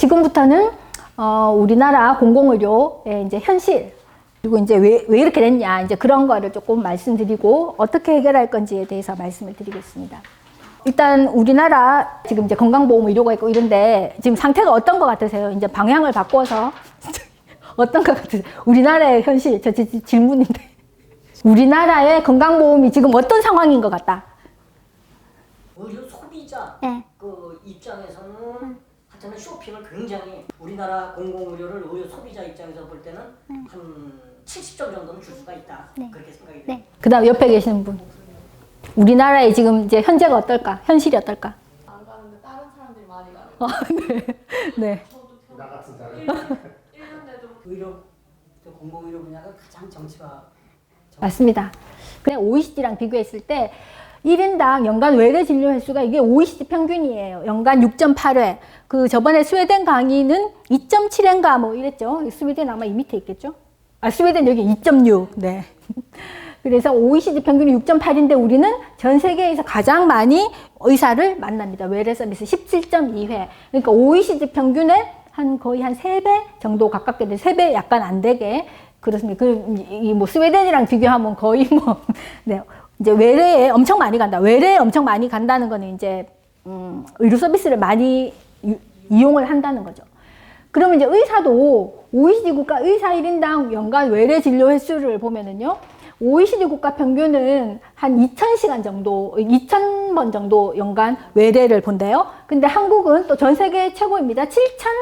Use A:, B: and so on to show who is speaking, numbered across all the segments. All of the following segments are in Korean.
A: 지금부터는 우리나라 공공의료의 이제 현실, 그리고 이제 왜 이렇게 됐냐, 이제 그런 거를 조금 말씀드리고 어떻게 해결할 건지에 대해서 말씀을 드리겠습니다. 일단 우리나라 지금 이제 건강보험 의료가 있고 이런데 지금 상태가 어떤 것 같으세요? 이제 방향을 바꿔서 어떤 것 같으세요? 우리나라의 현실, 저 질문인데 우리나라의 건강보험이 지금 어떤 상황인 것 같다?
B: 의료 소비자
A: 네.
B: 그 입장에서는 하여튼 쇼핑을 굉장히 우리나라 공공의료를 의료 소비자 입장에서 볼 때는 한 70점 정도는 줄 수가 있다. 그렇게 생각이 돼요.
A: 그 다음 옆에 계시는 분. 우리나라의 지금 이제 현재가 어떨까? 현실이 어떨까?
C: 안 가는데 다른 사람들이 많이 가요.
A: 네.
C: 저도
D: 나 같은 사람.
C: 1년 내도
B: 의료 공공의료 분야가 가장 정치화.
A: 맞습니다. 그냥 OECD랑 비교했을 때 1인당 연간 외래 진료 횟수가 이게 OECD 평균이에요. 연간 6.8회. 그 저번에 스웨덴 강의는 2.7회인가 뭐 이랬죠. 스웨덴 아마 이 밑에 있겠죠. 스웨덴 여기 2.6. 네. 그래서 OECD 평균이 6.8인데 우리는 전 세계에서 가장 많이 의사를 만납니다. 외래 서비스 17.2회. 그러니까 OECD 평균의 거의 한 3배 정도 가깝게 돼. 3배 약간 안 되게 그렇습니다. 뭐 스웨덴이랑 비교하면 거의 네. 이제 외래에 엄청 많이 간다. 외래에 엄청 많이 간다는 거는 이제 의료 서비스를 많이 이용을 한다는 거죠. 그러면 이제 의사도 OECD 국가 의사 1인당 연간 외래 진료 횟수를 보면은요. OECD 국가 평균은 한 2,000시간 정도, 2,000번 정도 연간 외래를 본대요. 근데 한국은 또 전 세계 최고입니다. 7,000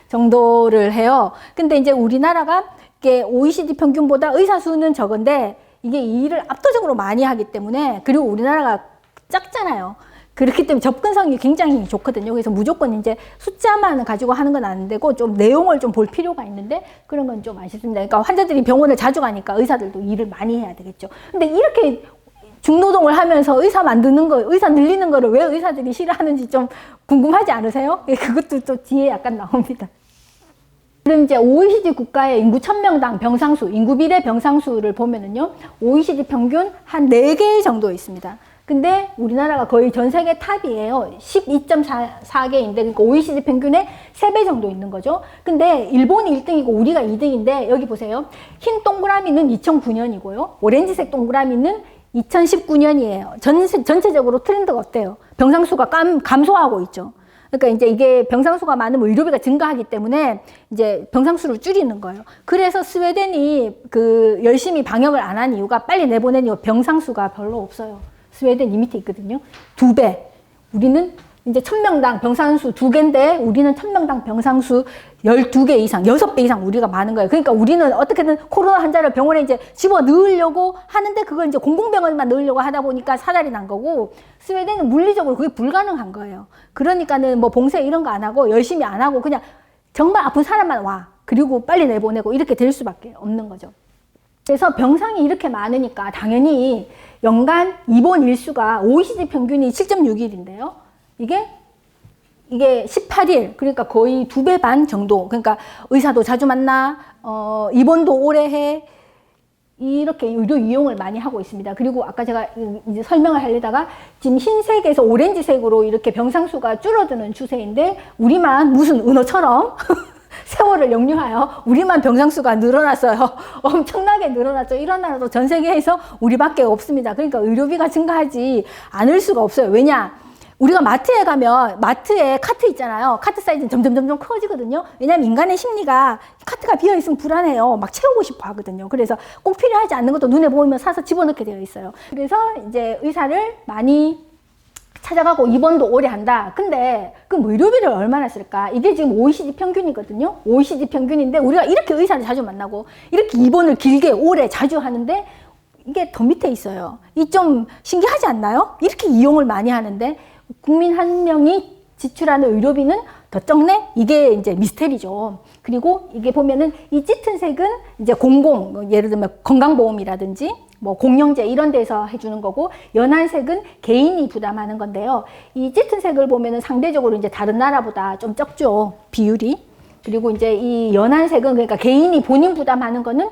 A: 정도를 해요. 근데 이제 우리나라가 이게 OECD 평균보다 의사 수는 적은데 이게 이 일을 압도적으로 많이 하기 때문에, 그리고 우리나라가 작잖아요. 그렇기 때문에 접근성이 굉장히 좋거든요. 그래서 무조건 이제 숫자만 가지고 하는 건 안 되고 좀 내용을 좀 볼 필요가 있는데 그런 건 좀 아쉽습니다. 그러니까 환자들이 병원을 자주 가니까 의사들도 일을 많이 해야 되겠죠. 근데 이렇게 중노동을 하면서 의사 만드는 거, 의사 늘리는 거를 왜 의사들이 싫어하는지 좀 궁금하지 않으세요? 그것도 또 뒤에 약간 나옵니다. 그럼 이제 OECD 국가의 인구 1000명당 병상수, 인구 비례 병상수를 보면은요, OECD 평균 한 4개 정도 있습니다. 근데 우리나라가 거의 전 세계 탑이에요. 12.4개인데, 그러니까 OECD 평균의 3배 정도 있는 거죠. 근데 일본이 1등이고 우리가 2등인데, 여기 보세요. 흰 동그라미는 2009년이고요. 오렌지색 동그라미는 2019년이에요. 전체적으로 트렌드가 어때요? 병상수가 감소하고 있죠. 그러니까 이제 이게 병상수가 많으면 의료비가 증가하기 때문에 이제 병상수를 줄이는 거예요. 그래서 스웨덴이 열심히 방역을 안 한 이유가, 빨리 내보낸 이유, 병상수가 별로 없어요. 스웨덴 이 밑에 있거든요. 2배. 우리는 이제 1000명당 병상수 2개인데 우리는 1000명당 병상수 12개 이상, 6배 이상 우리가 많은 거예요. 그러니까 우리는 어떻게든 코로나 환자를 병원에 이제 집어 넣으려고 하는데 그걸 이제 공공병원만 넣으려고 하다 보니까 사달이 난 거고, 스웨덴은 물리적으로 그게 불가능한 거예요. 그러니까는 뭐 봉쇄 이런 거 안 하고 열심히 안 하고 그냥 정말 아픈 사람만 와. 그리고 빨리 내보내고 이렇게 될 수밖에 없는 거죠. 그래서 병상이 이렇게 많으니까 당연히 연간 입원 일수가 OECD 평균이 7.6일인데요. 이게 18일, 그러니까 거의 2배 반 정도. 그러니까 의사도 자주 만나, 입원도 오래 해. 이렇게 의료 이용을 많이 하고 있습니다. 그리고 아까 제가 이제 설명을 하려다가 지금 흰색에서 오렌지색으로 이렇게 병상수가 줄어드는 추세인데, 우리만 무슨 은어처럼 세월을 역류하여 우리만 병상수가 늘어났어요. 엄청나게 늘어났죠. 이런 나라도 전 세계에서 우리밖에 없습니다. 그러니까 의료비가 증가하지 않을 수가 없어요. 왜냐? 우리가 마트에 가면 마트에 카트 있잖아요. 카트 사이즈는 점점 커지거든요. 왜냐하면 인간의 심리가 카트가 비어있으면 불안해요. 막 채우고 싶어 하거든요. 그래서 꼭 필요하지 않는 것도 눈에 보이면 사서 집어넣게 되어 있어요. 그래서 이제 의사를 많이 찾아가고 입원도 오래 한다. 근데 그럼 의료비를 얼마나 쓸까? 이게 지금 OECD 평균이거든요. OECD 평균인데 우리가 이렇게 의사를 자주 만나고 이렇게 입원을 길게 오래 자주 하는데 이게 더 밑에 있어요. 이 좀 신기하지 않나요? 이렇게 이용을 많이 하는데 국민 한 명이 지출하는 의료비는 더 적네? 이게 이제 미스테리죠. 그리고 이게 보면은 이 짙은 색은 이제 공공, 예를 들면 건강보험이라든지 뭐 공영제 이런 데서 해주는 거고, 연한 색은 개인이 부담하는 건데요. 이 짙은 색을 보면은 상대적으로 이제 다른 나라보다 좀 적죠, 비율이. 그리고 이제 이 연한 색은, 그러니까 개인이 본인 부담하는 거는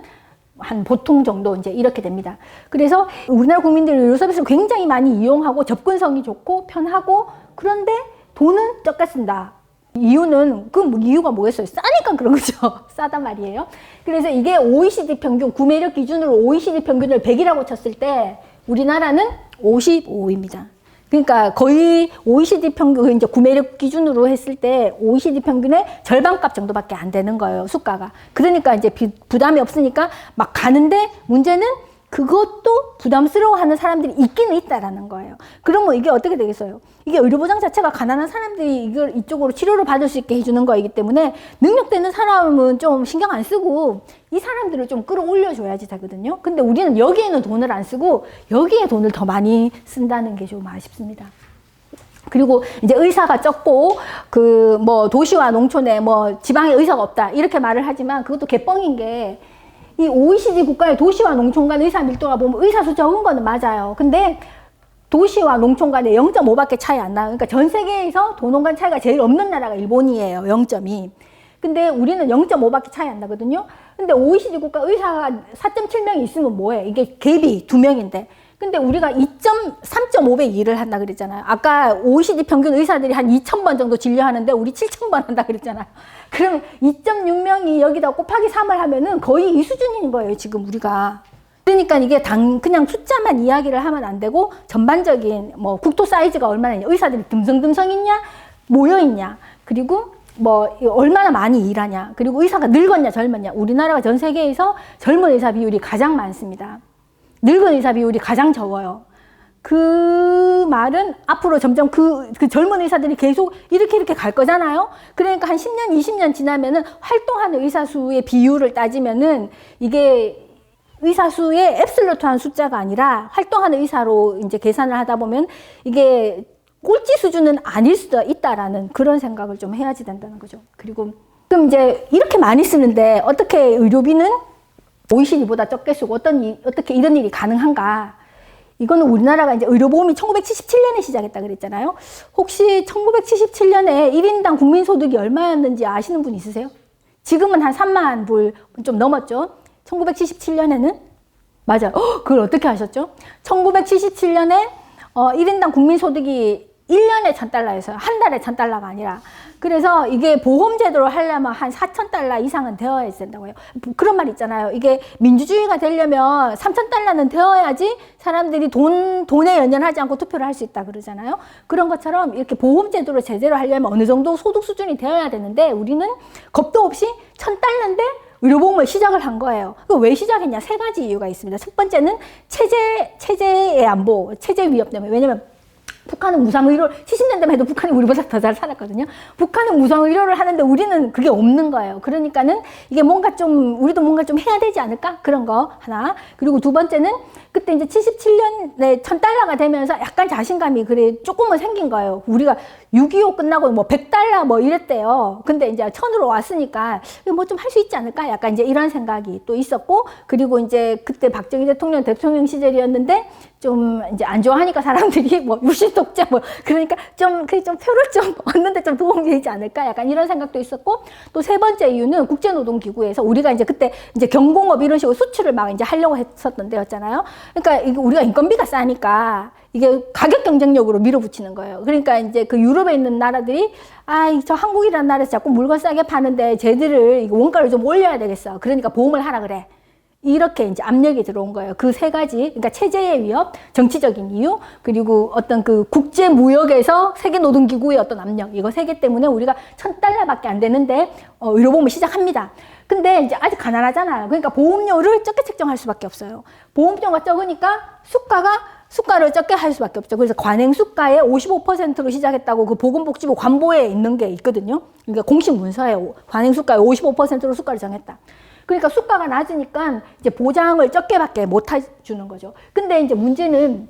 A: 한 보통 정도 이제 이렇게 됩니다. 그래서 우리나라 국민들이 의료 서비스를 굉장히 많이 이용하고 접근성이 좋고 편하고, 그런데 돈은 적게 쓴다. 이유는 이유가 뭐겠어요? 싸니까 그런 거죠. 싸단 말이에요. 그래서 이게 OECD 평균 구매력 기준으로 OECD 평균을 100이라고 쳤을 때 우리나라는 55입니다. 그러니까 거의 OECD 평균 이제 구매력 기준으로 했을 때 OECD 평균의 절반값 정도밖에 안 되는 거예요, 수가가. 그러니까 이제 부담이 없으니까 막 가는데 문제는 그것도 부담스러워하는 사람들이 있기는 있다라는 거예요. 그러면 이게 어떻게 되겠어요? 이게 의료보장 자체가 가난한 사람들이 이걸 이쪽으로 치료를 받을 수 있게 해주는 거이기 때문에 능력되는 사람은 좀 신경 안 쓰고 이 사람들을 좀 끌어올려줘야지 되거든요. 근데 우리는 여기에는 돈을 안 쓰고 여기에 돈을 더 많이 쓴다는 게 좀 아쉽습니다. 그리고 이제 의사가 적고 그 뭐 도시와 농촌에 뭐 지방에 의사가 없다 이렇게 말을 하지만 그것도 개뻥인 게 이 OECD 국가의 도시와 농촌 간 의사 밀도가 보면 의사 수 적은 거는 맞아요. 근데 도시와 농촌 간에 0.5밖에 차이 안 나요. 그러니까 전 세계에서 도농 간 차이가 제일 없는 나라가 일본이에요. 0.2. 근데 우리는 0.5밖에 차이 안 나거든요. 근데 OECD 국가 의사가 4.7명이 있으면 뭐해? 이게 갭이 2명인데. 근데 우리가 3.5배 일을 한다 그랬잖아요. 아까 OECD 평균 의사들이 한 2,000번 정도 진료하는데 우리 7,000번 한다 그랬잖아요. 그러면 2.6명이 여기다 곱하기 3을 하면은 거의 이 수준인 거예요, 지금 우리가. 그러니까 이게 그냥 숫자만 이야기를 하면 안 되고 전반적인 뭐 국토 사이즈가 얼마나 있냐, 의사들이 듬성듬성 있냐, 모여 있냐, 그리고 뭐 얼마나 많이 일하냐, 그리고 의사가 늙었냐 젊었냐. 우리나라가 전 세계에서 젊은 의사 비율이 가장 많습니다. 늙은 의사 비율이 가장 적어요. 그 말은 앞으로 점점 그 젊은 의사들이 계속 이렇게 갈 거잖아요. 그러니까 한 10년, 20년 지나면은 활동하는 의사 수의 비율을 따지면은 이게 의사 수의 앱솔루트한 숫자가 아니라 활동하는 의사로 이제 계산을 하다 보면 이게 꼴찌 수준은 아닐 수도 있다라는 그런 생각을 좀 해야지 된다는 거죠. 그리고 그럼 이제 이렇게 많이 쓰는데 어떻게 의료비는 OECD보다 적게 쓰고 어떻게 이런 일이 가능한가? 이거는 우리나라가 이제 의료보험이 1977년에 시작했다 그랬잖아요. 혹시 1977년에 1인당 국민소득이 얼마였는지 아시는 분 있으세요? 지금은 한 3만 불 좀 넘었죠. 1977년에는? 맞아요. 그걸 어떻게 하셨죠? 1977년에 1인당 국민소득이 1년에 1,000달러였어요. 한 달에 1,000달러가 아니라. 그래서 이게 보험제도를 하려면 한 4,000달러 이상은 되어야 된다고요. 그런 말 있잖아요. 이게 민주주의가 되려면 3,000달러는 되어야지 사람들이 돈에 연연하지 않고 투표를 할 수 있다 그러잖아요. 그런 것처럼 이렇게 보험제도를 제대로 하려면 어느 정도 소득 수준이 되어야 되는데 우리는 겁도 없이 1,000달러인데 의료보험을 시작을 한 거예요. 왜 시작했냐? 3가지 이유가 있습니다. 첫 번째는 체제의 안보, 체제 위협 때문에. 왜냐면 북한은 무상의료, 70년대만 해도 북한이 우리보다 더 잘 살았거든요. 북한은 무상의료를 하는데 우리는 그게 없는 거예요. 그러니까는 이게 우리도 뭔가 좀 해야 되지 않을까? 그런 거 하나. 그리고 두 번째는 그때 이제 77년에 1,000달러가 되면서 약간 자신감이 조금은 생긴 거예요. 우리가 6.25 끝나고 뭐 100달러 뭐 이랬대요. 근데 이제 1,000으로 왔으니까 뭐 좀 할 수 있지 않을까? 약간 이제 이런 생각이 또 있었고, 그리고 이제 그때 박정희 대통령 시절이었는데 좀 이제 안 좋아하니까 사람들이 뭐 유신 독재 뭐 그러니까 좀 표를 좀 얻는데 좀 도움이 되지 않을까? 약간 이런 생각도 있었고, 또 세 번째 이유는 국제노동기구에서 우리가 이제 그때 이제 경공업 이런 식으로 수출을 막 이제 하려고 했었던 데였잖아요. 그러니까 이게 우리가 인건비가 싸니까 이게 가격 경쟁력으로 밀어붙이는 거예요. 그러니까 이제 그 유럽에 있는 나라들이 저 한국이라는 나라에서 자꾸 물건 싸게 파는데 쟤들을 원가를 좀 올려야 되겠어. 그러니까 보험을 하라 그래. 이렇게 이제 압력이 들어온 거예요. 그 3가지, 그러니까 체제의 위협, 정치적인 이유, 그리고 어떤 그 국제 무역에서 세계노동기구의 어떤 압력, 이거 3개 때문에 우리가 1,000달러밖에 안 되는데 의료보험을 시작합니다. 근데 이제 아직 가난하잖아요. 그러니까 보험료를 적게 책정할 수밖에 없어요. 보험료가 적으니까 수가를 적게 할 수밖에 없죠. 그래서 관행수가의 55%로 시작했다고 그 보건복지부 관보에 있는 게 있거든요. 그러니까 공식 문서에 관행수가의 55%로 수가를 정했다. 그러니까 수가가 낮으니까 이제 보장을 적게밖에 못 해주는 거죠. 근데 이제 문제는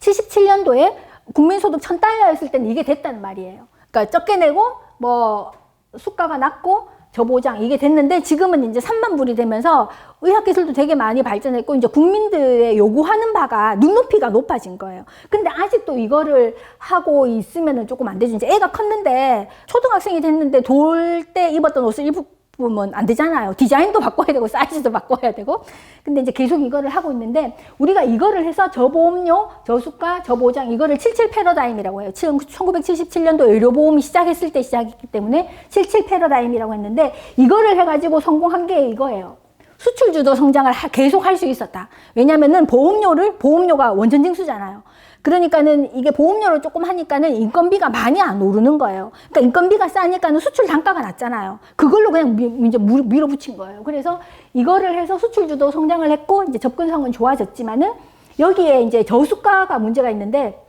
A: 77년도에 국민소득 1,000달러였을 때는 이게 됐다는 말이에요. 그러니까 적게 내고 뭐 수가가 낮고 저보장 이게 됐는데 지금은 이제 3만 불이 되면서 의학기술도 되게 많이 발전했고 이제 국민들의 요구하는 바가 눈높이가 높아진 거예요. 근데 아직도 이거를 하고 있으면은 조금 안 되죠. 이제 애가 컸는데 초등학생이 됐는데 돌 때 입었던 옷을 입고 보면 안 되잖아요. 디자인도 바꿔야 되고 사이즈도 바꿔야 되고. 근데 이제 계속 이거를 하고 있는데 우리가 이거를 해서 저보험료, 저수가, 저보장 이거를 77 패러다임이라고 해요. 1977년도 의료보험이 시작했을 때 시작했기 때문에 77 패러다임이라고 했는데 이거를 해가지고 성공한 게 이거예요. 수출주도 성장을 계속 할 수 있었다. 왜냐면은 보험료가 원천징수잖아요. 그러니까는 이게 보험료를 조금 하니까는 인건비가 많이 안 오르는 거예요. 그러니까 인건비가 싸니까는 수출 단가가 낮잖아요. 그걸로 그냥 이제 밀어붙인 거예요. 그래서 이거를 해서 수출주도 성장을 했고 이제 접근성은 좋아졌지만은 여기에 이제 저수가가 문제가 있는데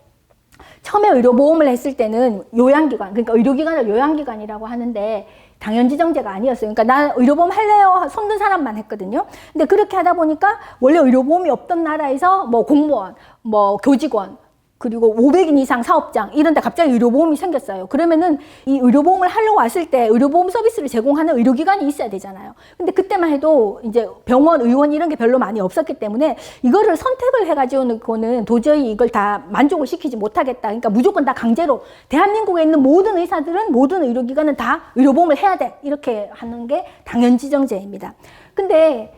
A: 처음에 의료보험을 했을 때는 요양기관, 그러니까 의료기관을 요양기관이라고 하는데 당연지정제가 아니었어요. 그러니까 나 의료보험 할래요? 손든 사람만 했거든요. 근데 그렇게 하다 보니까 원래 의료보험이 없던 나라에서 뭐 공무원, 뭐 교직원, 그리고 500인 이상 사업장 이런 데 갑자기 의료보험이 생겼어요. 그러면은 이 의료보험을 하려고 왔을 때 의료보험 서비스를 제공하는 의료기관이 있어야 되잖아요. 근데 그때만 해도 이제 병원, 의원 이런 게 별로 많이 없었기 때문에 이거를 선택을 해가지고는 도저히 이걸 다 만족을 시키지 못하겠다. 그러니까 무조건 다 강제로 대한민국에 있는 모든 의사들은 모든 의료기관은 다 의료보험을 해야 돼. 이렇게 하는 게 당연지정제입니다. 근데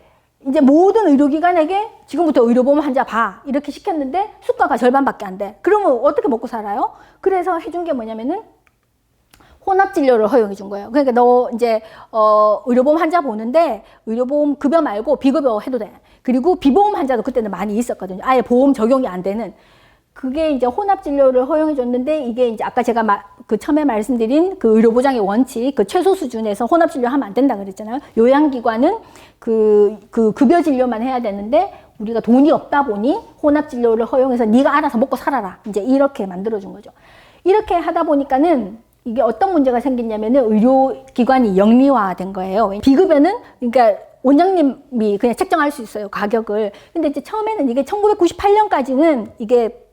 A: 이제 모든 의료기관에게 지금부터 의료보험 환자 봐 이렇게 시켰는데 수가가 절반밖에 안 돼. 그러면 어떻게 먹고 살아요? 그래서 해준 게 뭐냐면은 혼합진료를 허용해 준 거예요. 그러니까 너 이제 의료보험 환자 보는데 의료보험 급여 말고 비급여 해도 돼. 그리고 비보험 환자도 그때는 많이 있었거든요. 아예 보험 적용이 안 되는. 그게 이제 혼합진료를 허용해 줬는데 이게 이제 아까 제가 처음에 말씀드린 그 의료보장의 원칙, 그 최소 수준에서 혼합진료 하면 안 된다 그랬잖아요. 요양기관은 그 급여진료만 해야 되는데 우리가 돈이 없다 보니 혼합진료를 허용해서 네가 알아서 먹고 살아라. 이제 이렇게 만들어준 거죠. 이렇게 하다 보니까는 이게 어떤 문제가 생겼냐면은 의료기관이 영리화된 거예요. 비급여는 그러니까 원장님이 그냥 책정할 수 있어요. 가격을. 근데 이제 처음에는 이게 1998년까지는 이게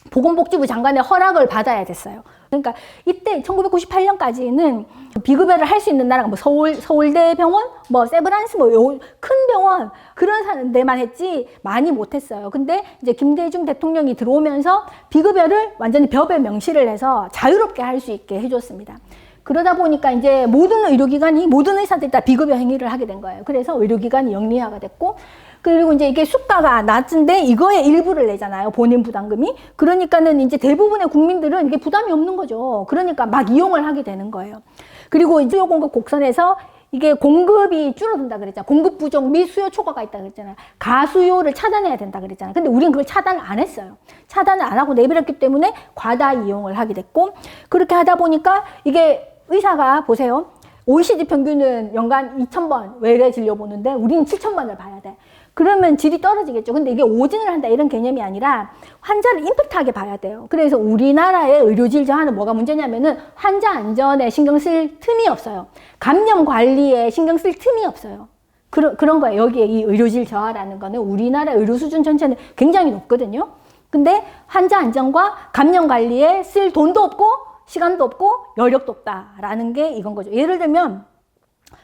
A: 보건복지부 장관의 허락을 받아야 됐어요. 그러니까 이때 1998년까지는 비급여를 할 수 있는 나라가 뭐 서울대병원, 뭐 세브란스, 뭐 큰 병원 그런 데만 했지 많이 못했어요. 근데 이제 김대중 대통령이 들어오면서 비급여를 완전히 법에 명시를 해서 자유롭게 할 수 있게 해줬습니다. 그러다 보니까 이제 모든 의료기관이 모든 의사들이 다 비급여 행위를 하게 된 거예요. 그래서 의료기관이 영리화가 됐고 그리고 이제 이게 수가가 낮은데 이거에 일부를 내잖아요. 본인 부담금이. 그러니까는 이제 대부분의 국민들은 이게 부담이 없는 거죠. 그러니까 막 이용을 하게 되는 거예요. 그리고 수요 공급 곡선에서 이게 공급이 줄어든다 그랬잖아요. 공급 부족 및 수요 초과가 있다 그랬잖아요. 가수요를 차단해야 된다 그랬잖아요. 근데 우리는 그걸 차단을 안 했어요. 차단을 안 하고 내버렸기 때문에 과다 이용을 하게 됐고 그렇게 하다 보니까 이게 의사가 보세요. OECD 평균은 연간 2,000번 외래 진료 보는데 우리는 7,000번을 봐야 돼. 그러면 질이 떨어지겠죠. 근데 이게 오진을 한다 이런 개념이 아니라 환자를 임팩트하게 봐야 돼요. 그래서 우리나라의 의료질 저하는 뭐가 문제냐면은 환자 안전에 신경 쓸 틈이 없어요. 감염 관리에 신경 쓸 틈이 없어요. 그런 거예요. 여기에 이 의료질 저하라는 거는 우리나라 의료 수준 전체는 굉장히 높거든요. 근데 환자 안전과 감염 관리에 쓸 돈도 없고 시간도 없고 여력도 없다라는 게 이건 거죠. 예를 들면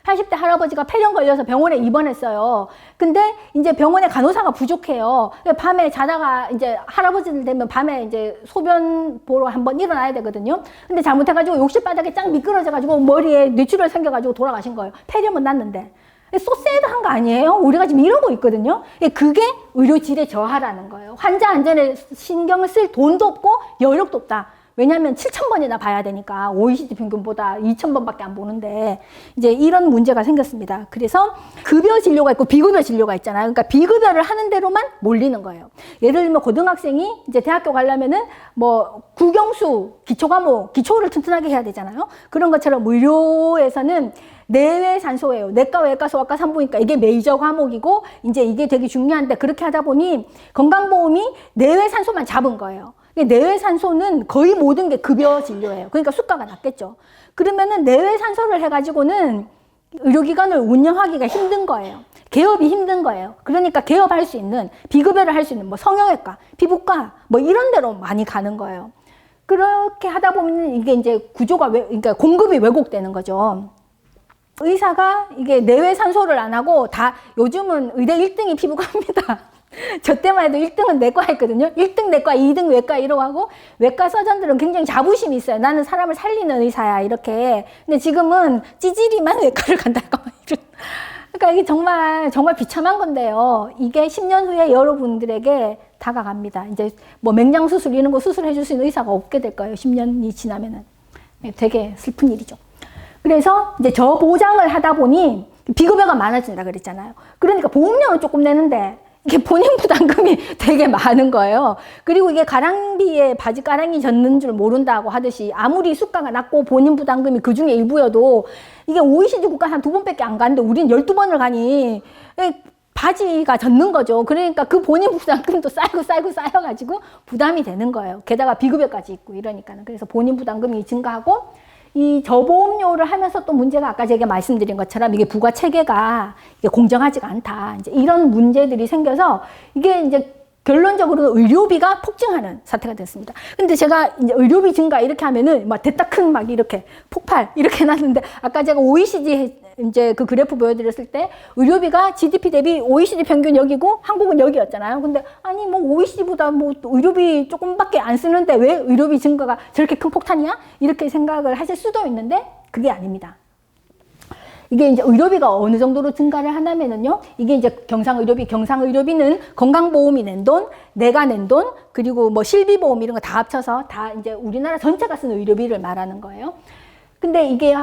A: 80대 할아버지가 폐렴 걸려서 병원에 입원했어요. 근데 이제 병원에 간호사가 부족해요. 밤에 자다가 이제 할아버지들 되면 밤에 이제 소변 보러 한번 일어나야 되거든요. 근데 잘못해가지고 욕실 바닥에 짱 미끄러져가지고 머리에 뇌출혈 생겨가지고 돌아가신 거예요. 폐렴은 났는데. 소세드한 거 아니에요? 우리가 지금 이러고 있거든요. 그게 의료질의 저하라는 거예요. 환자 안전에 신경을 쓸 돈도 없고 여력도 없다. 왜냐하면 7,000번이나 봐야 되니까 OECD 평균보다 2,000번밖에 안 보는데 이제 이런 문제가 생겼습니다. 그래서 급여 진료가 있고 비급여 진료가 있잖아요. 그러니까 비급여를 하는 대로만 몰리는 거예요. 예를 들면 고등학생이 이제 대학교 가려면은 뭐 국영수 기초 과목 기초를 튼튼하게 해야 되잖아요. 그런 것처럼 의료에서는 내외 산소예요. 내과, 외과, 소아과, 산부인과 이게 메이저 과목이고 이제 이게 되게 중요한데 그렇게 하다 보니 건강보험이 내외 산소만 잡은 거예요. 내외 산소는 거의 모든 게 급여 진료예요. 그러니까 수가가 낮겠죠. 그러면은 내외 산소를 해가지고는 의료기관을 운영하기가 힘든 거예요. 개업이 힘든 거예요. 그러니까 개업할 수 있는 비급여를 할 수 있는 뭐 성형외과, 피부과 뭐 이런 데로 많이 가는 거예요. 그렇게 하다 보면 이게 이제 구조가 그러니까 공급이 왜곡되는 거죠. 의사가 이게 내외 산소를 안 하고 다 요즘은 의대 1등이 피부과입니다. 저 때만 해도 1등은 내과 했거든요. 1등 내과, 2등 외과 이러고 하고, 외과 서전들은 굉장히 자부심이 있어요. 나는 사람을 살리는 의사야, 이렇게. 근데 지금은 찌질이만 외과를 간달까 막 이런. 그러니까 이게 정말 비참한 건데요. 이게 10년 후에 여러분들에게 다가갑니다. 이제 뭐 맹장 수술 이런 거 수술해 줄 수 있는 의사가 없게 될 거예요. 10년이 지나면은. 되게 슬픈 일이죠. 그래서 이제 저보장을 하다 보니 비급여가 많아진다 그랬잖아요. 그러니까 보험료는 조금 내는데 이게 본인 부담금이 되게 많은 거예요. 그리고 이게 가랑비에 바지가랑이 젖는 줄 모른다고 하듯이 아무리 수가가 낮고 본인 부담금이 그 중에 일부여도 이게 OECD 국가 한 2번밖에 안 가는데 우린 12번을 가니 바지가 젖는 거죠. 그러니까 그 본인 부담금도 쌓여가지고 부담이 되는 거예요. 게다가 비급여까지 있고 이러니까는. 그래서 본인 부담금이 증가하고 이 저보험료를 하면서 또 문제가 아까 제가 말씀드린 것처럼 이게 부가 체계가 이게 공정하지가 않다. 이제 이런 문제들이 생겨서 이게 이제 결론적으로는 의료비가 폭증하는 사태가 됐습니다. 근데 제가 이제 의료비 증가 이렇게 하면은 막 대따 큰 막 이렇게 폭발 이렇게 해놨는데 아까 제가 OECD 이제 그 그래프 보여드렸을 때 의료비가 GDP 대비 OECD 평균 여기고 한국은 여기였잖아요. 근데 아니 뭐 OECD보다 뭐 의료비 조금밖에 안 쓰는데 왜 의료비 증가가 저렇게 큰 폭탄이야? 이렇게 생각을 하실 수도 있는데 그게 아닙니다. 이게 이제 의료비가 어느 정도로 증가를 하냐면은요, 이게 이제 경상의료비는 건강보험이 낸 돈, 내가 낸 돈, 그리고 뭐 실비보험 이런 거 다 합쳐서 다 이제 우리나라 전체가 쓰는 의료비를 말하는 거예요. 근데 이게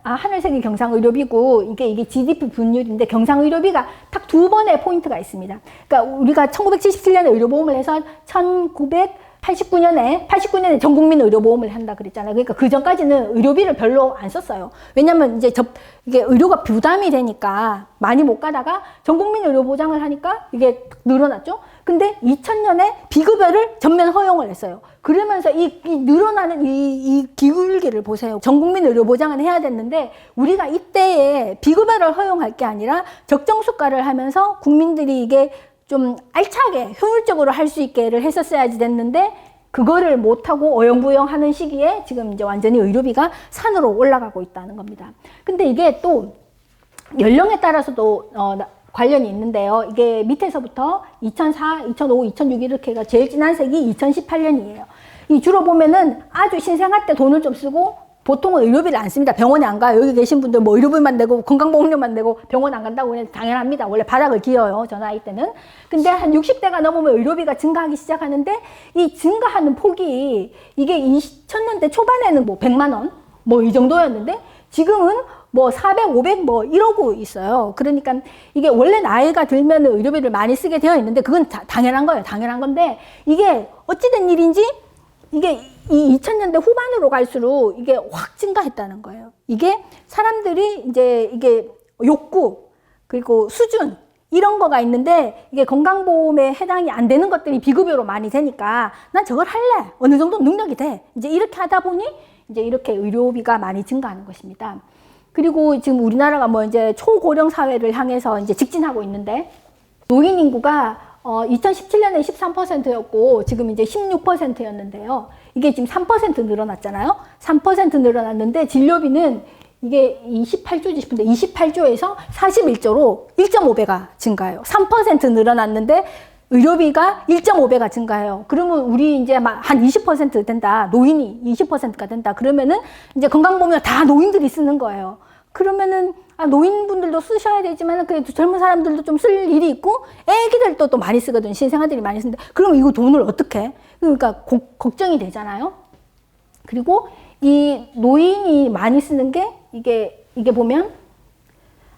A: 하늘색이 경상의료비고 이게 GDP 분율인데 경상의료비가 딱 2번의 포인트가 있습니다. 그러니까 우리가 1977년에 의료보험을 해서 89년에 전 국민 의료보험을 한다 그랬잖아요. 그러니까 그 전까지는 의료비를 별로 안 썼어요. 왜냐면 이제 이게 의료가 부담이 되니까 많이 못 가다가 전 국민 의료보장을 하니까 이게 늘어났죠. 근데 2000년에 비급여를 전면 허용을 했어요. 그러면서 이 늘어나는 이 기울기를 보세요. 전 국민 의료보장은 해야 됐는데 우리가 이때에 비급여를 허용할 게 아니라 적정수가를 하면서 국민들이 이게 좀 알차게 효율적으로 할 수 있게를 했었어야지 됐는데 그거를 못하고 어영부영 하는 시기에 지금 이제 완전히 의료비가 산으로 올라가고 있다는 겁니다. 근데 이게 또 연령에 따라서도 관련이 있는데요. 이게 밑에서부터 2004, 2005, 2006 이렇게 해가 제일 진한 색이 2018년이에요. 이 주로 보면은 아주 신생아 때 돈을 좀 쓰고 보통은 의료비를 안 씁니다. 병원에 안 가요. 여기 계신 분들 뭐 의료비만 내고 건강보험료만 내고 병원 안 간다고 그냥 당연합니다. 원래 바닥을 기어요. 저 나이 때는. 근데 한 60대가 넘으면 의료비가 증가하기 시작하는데 이 증가하는 폭이 이게 2000년대 초반에는 뭐 100만 원 뭐 이 정도였는데 지금은 뭐 400, 500 뭐 이러고 있어요. 그러니까 이게 원래 나이가 들면 의료비를 많이 쓰게 되어 있는데 그건 당연한 거예요. 당연한 건데 이게 어찌된 일인지 이게 이 2000년대 후반으로 갈수록 이게 확 증가했다는 거예요. 이게 사람들이 이제 이게 욕구 그리고 수준 이런 거가 있는데 이게 건강보험에 해당이 안 되는 것들이 비급여로 많이 되니까 난 저걸 할래. 어느 정도 능력이 돼. 이제 이렇게 하다 보니 이제 이렇게 의료비가 많이 증가하는 것입니다. 그리고 지금 우리나라가 뭐 이제 초고령 사회를 향해서 이제 직진하고 있는데 노인 인구가 2017년에 13%였고 지금 이제 16%였는데요. 이게 지금 3% 늘어났잖아요. 3% 늘어났는데 진료비는 이게 28조지 싶은데 28조에서 41조로 1.5배가 증가해요. 3% 늘어났는데 의료비가 1.5배가 증가해요. 그러면 우리 이제 막 한 20% 된다. 노인이 20%가 된다. 그러면은 이제 건강보험료 다 노인들이 쓰는 거예요. 그러면은 노인분들도 쓰셔야 되지만 그래도 젊은 사람들도 좀 쓸 일이 있고 애기들도 또 많이 쓰거든. 신생아들이 많이 쓰는데 그럼 이거 돈을 어떻게 해? 그러니까 걱정이 되잖아요. 그리고 이 노인이 많이 쓰는 게 이게 보면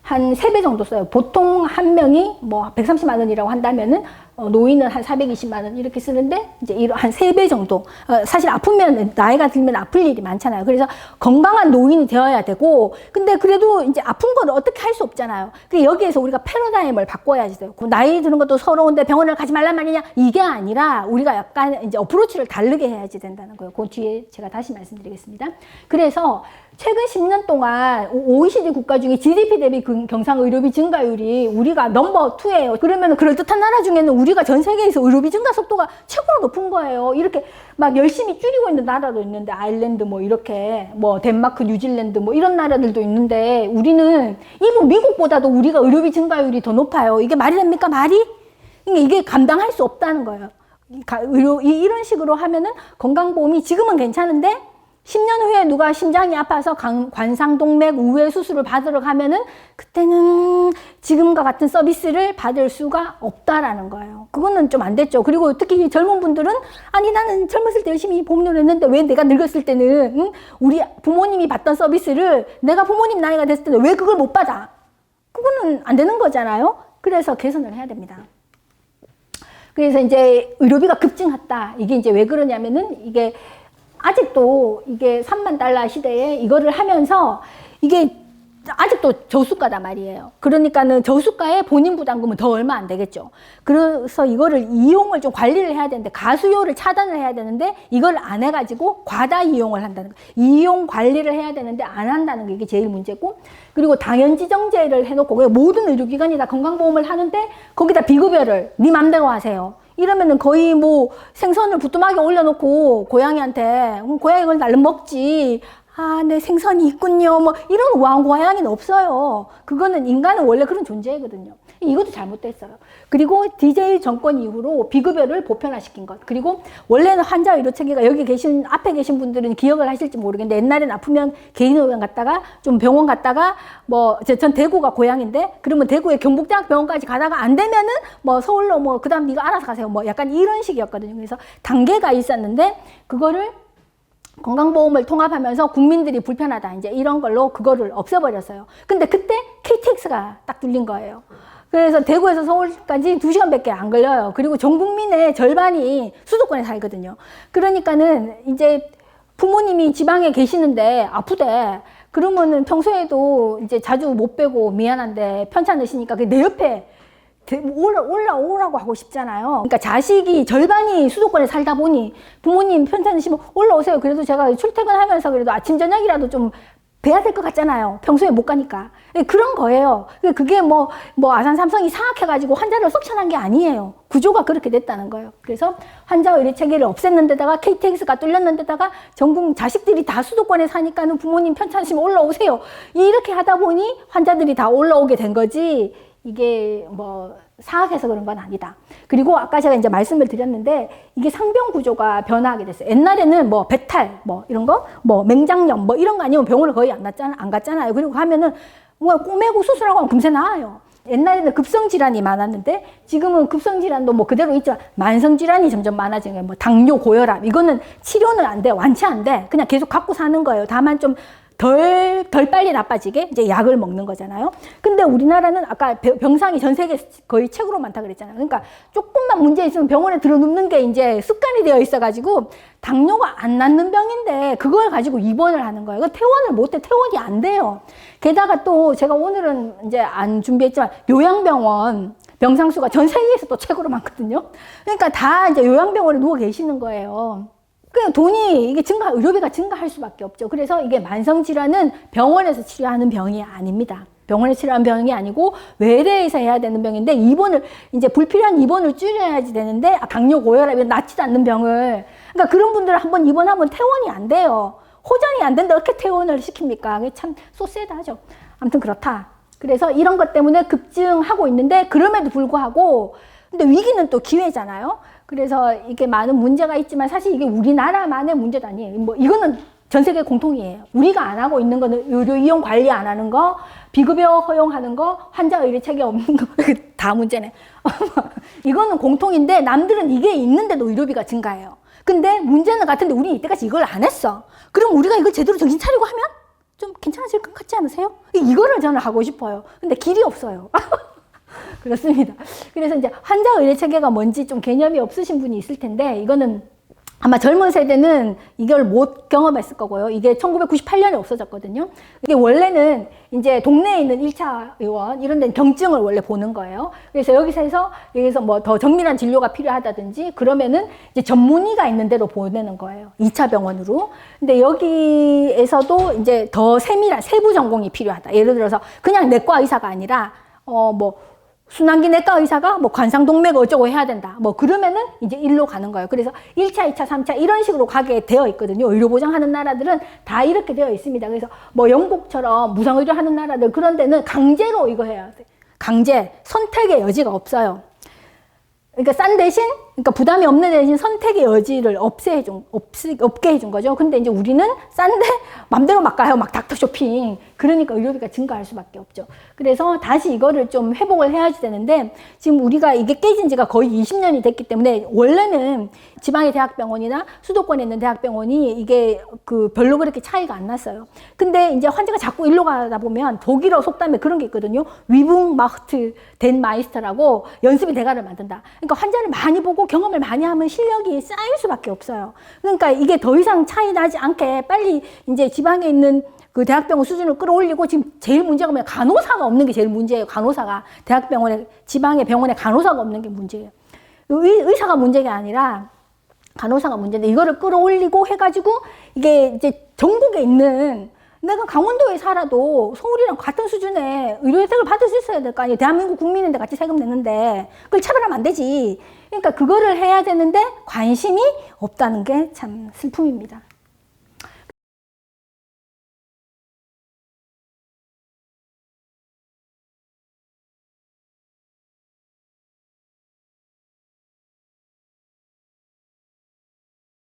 A: 한 3배 정도 써요. 보통 한 명이 뭐 130만 원이라고 한다면은 노인은 한 420만 원 이렇게 쓰는데 이제 한 3배 정도. 사실 아프면 나이가 들면 아플 일이 많잖아요. 그래서 건강한 노인이 되어야 되고 근데 그래도 이제 아픈 걸 어떻게 할 수 없잖아요. 그래서 여기에서 우리가 패러다임을 바꿔야지 돼요. 그 나이 드는 것도 서러운데 병원을 가지 말란 말이냐 이게 아니라 우리가 약간 이제 어프로치를 다르게 해야지 된다는 거예요. 그 뒤에 제가 다시 말씀드리겠습니다. 그래서 최근 10년 동안 OECD 국가 중에 GDP 대비 경상의료비 증가율이 우리가 넘버 2예요. 그러면 그럴듯한 나라 중에는 우리가 전 세계에서 의료비 증가 속도가 최고로 높은 거예요. 이렇게 막 열심히 줄이고 있는 나라도 있는데 아일랜드 뭐 이렇게 뭐 덴마크, 뉴질랜드 뭐 이런 나라들도 있는데 우리는 이분 미국보다도 우리가 의료비 증가율이 더 높아요. 이게 말이 됩니까? 말이? 그러니까 이게 감당할 수 없다는 거예요. 이런 식으로 하면은 건강보험이 지금은 괜찮은데 10년 후에 누가 심장이 아파서 관상동맥 우회 수술을 받으러 가면은 그때는 지금과 같은 서비스를 받을 수가 없다라는 거예요. 그거는 좀 안 됐죠. 그리고 특히 젊은 분들은 아니 나는 젊었을 때 열심히 보험료를 냈는데 왜 내가 늙었을 때는 우리 부모님이 받던 서비스를 내가 부모님 나이가 됐을 때는 왜 그걸 못 받아? 그거는 안 되는 거잖아요. 그래서 개선을 해야 됩니다. 그래서 이제 의료비가 급증했다. 이게 이제 왜 그러냐면은 이게 아직도 이게 3만 달러 시대에 이거를 하면서 이게 아직도 저수가단 말이에요. 그러니까는 저수가에 본인 부담금은 더 얼마 안 되겠죠. 그래서 이거를 이용을 좀 관리를 해야 되는데 가수요를 차단을 해야 되는데 이걸 안 해가지고 과다 이용을 한다는 거. 이용 관리를 해야 되는데 안 한다는 게 이게 제일 문제고 그리고 당연지정제를 해놓고 모든 의료기관이 다 건강보험을 하는데 거기다 비급여를 네 맘대로 하세요. 이러면은 거의 뭐 생선을 부뚜막에 올려놓고 고양이한테 고양이 그걸 날름 먹지. 아, 내 생선이 있군요. 뭐 이런 고양이는 없어요. 그거는 인간은 원래 그런 존재거든요. 이것도 잘못됐어요. 그리고 DJ 정권 이후로 비급여를 보편화시킨 것. 그리고 원래는 환자 의료 체계가 여기 앞에 계신 분들은 기억을 하실지 모르겠는데 옛날엔 아프면 개인의원 갔다가 좀 병원 갔다가 전 대구가 고향인데 그러면 대구에 경북대학 병원까지 가다가 안 되면은 서울로 그 다음 네가 알아서 가세요. 약간 이런 식이었거든요. 그래서 단계가 있었는데 그거를 건강보험을 통합하면서 국민들이 불편하다. 이제 이런 걸로 그거를 없애버렸어요. 근데 그때 KTX가 딱 뚫린 거예요. 그래서 대구에서 서울까지 2시간밖에 안 걸려요. 그리고 전 국민의 절반이 수도권에 살거든요. 그러니까는 이제 부모님이 지방에 계시는데 아프대. 그러면은 평소에도 이제 자주 못 뵈고 미안한데 편찮으시니까 내 옆에 올라오라고 하고 싶잖아요. 그러니까 자식이 절반이 수도권에 살다 보니 부모님 편찮으시면 올라오세요. 그래도 제가 출퇴근하면서 그래도 아침 저녁이라도 좀 뵈야 될 것 같잖아요. 평소에 못 가니까. 그런 거예요. 그게 아산 삼성이 사악해가지고 환자를 섭취한 게 아니에요. 구조가 그렇게 됐다는 거예요. 그래서 환자 의료 체계를 없앴는 데다가 KTX가 뚫렸는 데다가 전국 자식들이 다 수도권에 사니까는 부모님 편찮으시면 올라오세요. 이렇게 하다 보니 환자들이 다 올라오게 된 거지. 이게 사악해서 그런 건 아니다. 그리고 아까 제가 이제 말씀을 드렸는데 이게 상병 구조가 변화하게 됐어요. 옛날에는 배탈 이런 거 맹장염 이런 거 아니면 병원을 거의 안 갔잖아요. 그리고 가면은 꼬매고 수술하고 하면 금세 나아요. 옛날에는 급성질환이 많았는데 지금은 급성질환도 그대로 있지만 만성질환이 점점 많아진 거예요. 당뇨, 고혈압 이거는 치료는 안 돼, 완치 안 돼. 그냥 계속 갖고 사는 거예요. 다만 좀 덜 빨리 나빠지게 이제 약을 먹는 거잖아요. 근데 우리나라는 아까 병상이 전 세계 거의 최고로 많다 그랬잖아요. 그러니까 조금만 문제 있으면 병원에 들어눕는 게 이제 습관이 되어 있어가지고 당뇨가 안 낫는 병인데 그걸 가지고 입원을 하는 거예요. 퇴원을 못해. 퇴원이 안 돼요. 게다가 또 제가 오늘은 이제 안 준비했지만 요양병원 병상수가 전 세계에서 또 최고로 많거든요. 그러니까 다 이제 요양병원에 누워 계시는 거예요. 그냥 돈이 이게 의료비가 증가할 수밖에 없죠. 그래서 이게 만성질환은 병원에서 치료하는 병이 아닙니다. 병원에서 치료하는 병이 아니고 외래에서 해야 되는 병인데 이제 불필요한 입원을 줄여야지 되는데 당뇨, 고혈압 이런 낫지도 않는 병을 그러니까 그런 분들은 한번 입원하면 퇴원이 안 돼요. 호전이 안 된다 어떻게 퇴원을 시킵니까? 그게 참 소세다죠. 아무튼 그렇다. 그래서 이런 것 때문에 급증하고 있는데 그럼에도 불구하고 근데 위기는 또 기회잖아요. 그래서 이게 많은 문제가 있지만 사실 이게 우리나라만의 문제도 아니에요. 이거는 전 세계 공통이에요. 우리가 안 하고 있는 거는 의료 이용 관리 안 하는 거, 비급여 허용하는 거, 환자 의료 체계 없는 거, 다 문제네. 이거는 공통인데 남들은 이게 있는데도 의료비가 증가해요. 근데 문제는 같은데 우리는 이때까지 이걸 안 했어. 그럼 우리가 이걸 제대로 정신 차리고 하면 좀 괜찮아질 것 같지 않으세요? 이거를 저는 하고 싶어요. 근데 길이 없어요. 그렇습니다. 그래서 이제 환자 의료 체계가 뭔지 좀 개념이 없으신 분이 있을 텐데 이거는 아마 젊은 세대는 이걸 못 경험했을 거고요. 이게 1998년에 없어졌거든요. 이게 원래는 이제 동네에 있는 1차 의원 이런 데는 경증을 원래 보는 거예요. 그래서 여기서 더 정밀한 진료가 필요하다든지 그러면은 이제 전문의가 있는 데로 보내는 거예요. 2차 병원으로. 근데 여기에서도 이제 더 세밀한 세부 전공이 필요하다. 예를 들어서 그냥 내과 의사가 아니라 순환기 내과 의사가 관상동맥 어쩌고 해야 된다. 그러면은 이제 일로 가는 거예요. 그래서 1차, 2차, 3차 이런 식으로 가게 되어 있거든요. 의료보장하는 나라들은 다 이렇게 되어 있습니다. 그래서 영국처럼 무상의료 하는 나라들 그런 데는 강제로 이거 해야 돼. 강제, 선택의 여지가 없어요. 그러니까 싼 대신, 그러니까 부담이 없는 대신 선택의 여지를 없게 해준 거죠. 근데 이제 우리는 싼데 맘대로 막 가요. 막 닥터 쇼핑. 그러니까 의료비가 증가할 수밖에 없죠. 그래서 다시 이거를 좀 회복을 해야지 되는데, 지금 우리가 이게 깨진 지가 거의 20년이 됐기 때문에, 원래는 지방의 대학병원이나 수도권에 있는 대학병원이 이게 별로 그렇게 차이가 안 났어요. 근데 이제 환자가 자꾸 일로 가다 보면 독일어 속담에 그런 게 있거든요. 위붕 마흐트 덴 마이스터라고 연습의 대가를 만든다. 그러니까 환자를 많이 보고 경험을 많이 하면 실력이 쌓일 수밖에 없어요. 그러니까 이게 더 이상 차이 나지 않게 빨리 이제 지방에 있는 그 대학병원 수준을 끌어올리고, 지금 제일 문제가 뭐냐, 간호사가 없는 게 제일 문제예요. 간호사가 대학병원에, 지방의 병원에 간호사가 없는 게 문제예요. 의사가 문제가 아니라 간호사가 문제인데, 이거를 끌어올리고 해가지고 이게 이제 전국에 있는, 내가 강원도에 살아도 서울이랑 같은 수준의 의료 혜택을 받을 수 있어야 될 거 아니에요. 대한민국 국민인데 같이 세금 내는데 그걸 차별하면 안 되지. 그러니까 그거를 해야 되는데 관심이 없다는 게 참 슬픔입니다.